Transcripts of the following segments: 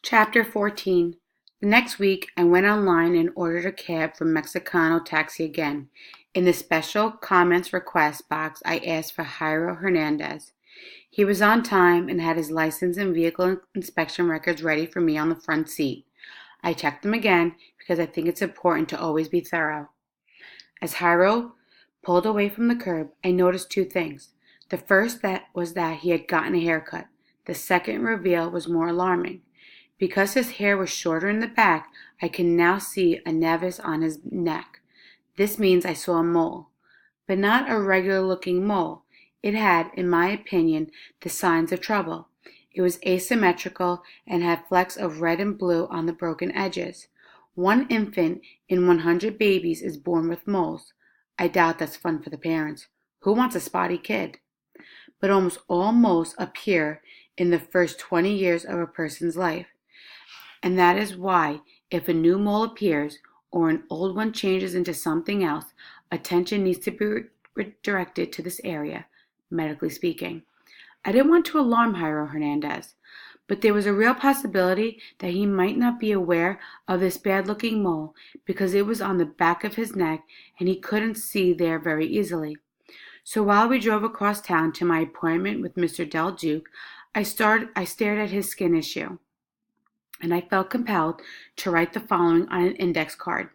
Chapter 14. The next week, I went online and ordered a cab from Mexicano Taxi again. In the special comments request box, I asked for Jairo Hernandez. He was on time and had his license and vehicle inspection records ready for me on the front seat. I checked them again because I think it's important to always be thorough. As Jairo pulled away from the curb, I noticed two things. The first was that he had gotten a haircut. The second reveal was more alarming. Because his hair was shorter in the back, I can now see a nevus on his neck. This means I saw a mole, but not a regular-looking mole. It had, in my opinion, the signs of trouble. It was asymmetrical and had flecks of red and blue on the broken edges. One infant in 100 babies is born with moles. I doubt that's fun for the parents. Who wants a spotty kid? But almost all moles appear in the first 20 years of a person's life. And that is why, if a new mole appears or an old one changes into something else, attention needs to be redirected to this area, medically speaking. I didn't want to alarm Jairo Hernandez, but there was a real possibility that he might not be aware of this bad-looking mole because it was on the back of his neck and he couldn't see there very easily. So while we drove across town to my appointment with Mr. Del Duke, I stared at his skin issue, and I felt compelled to write the following on an index card.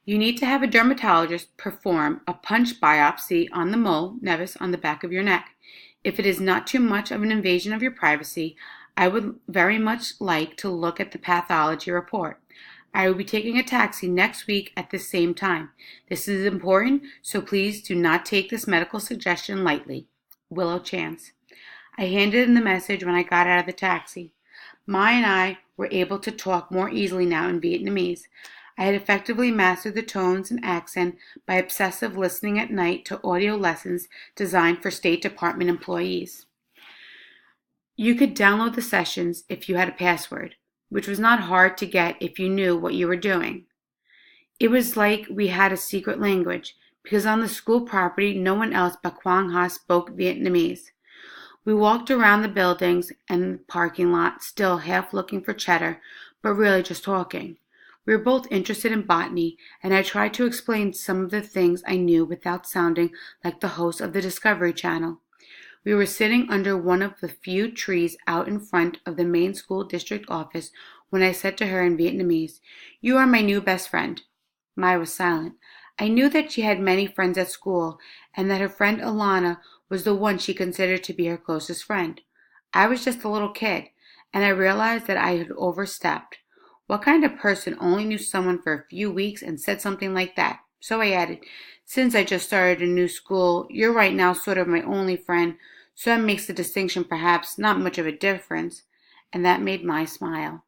You need to have a dermatologist perform a punch biopsy on the mole nevus on the back of your neck. If it is not too much of an invasion of your privacy, I would very much like to look at the pathology report. I will be taking a taxi next week at the same time. This is important, so please do not take this medical suggestion lightly. Willow Chance. I handed in the message when I got out of the taxi. Mai and I were able to talk more easily now in Vietnamese. I had effectively mastered the tones and accent by obsessive listening at night to audio lessons designed for State Department employees. You could download the sessions if you had a password, which was not hard to get if you knew what you were doing. It was like we had a secret language, because on the school property no one else but Quang Ha spoke Vietnamese. We walked around the buildings and the parking lot, still half looking for Cheddar, but really just talking. We were both interested in botany, and I tried to explain some of the things I knew without sounding like the host of the Discovery Channel. We were sitting under one of the few trees out in front of the main school district office when I said to her in Vietnamese, "You are my new best friend." Mai was silent. I knew that she had many friends at school, and that her friend Alana was the one she considered to be her closest friend. I was just a little kid, and I realized that I had overstepped. What kind of person only knew someone for a few weeks and said something like that? So I added, "Since I just started a new school, you're right now sort of my only friend, so that makes the distinction perhaps not much of a difference." And that made Mai smile.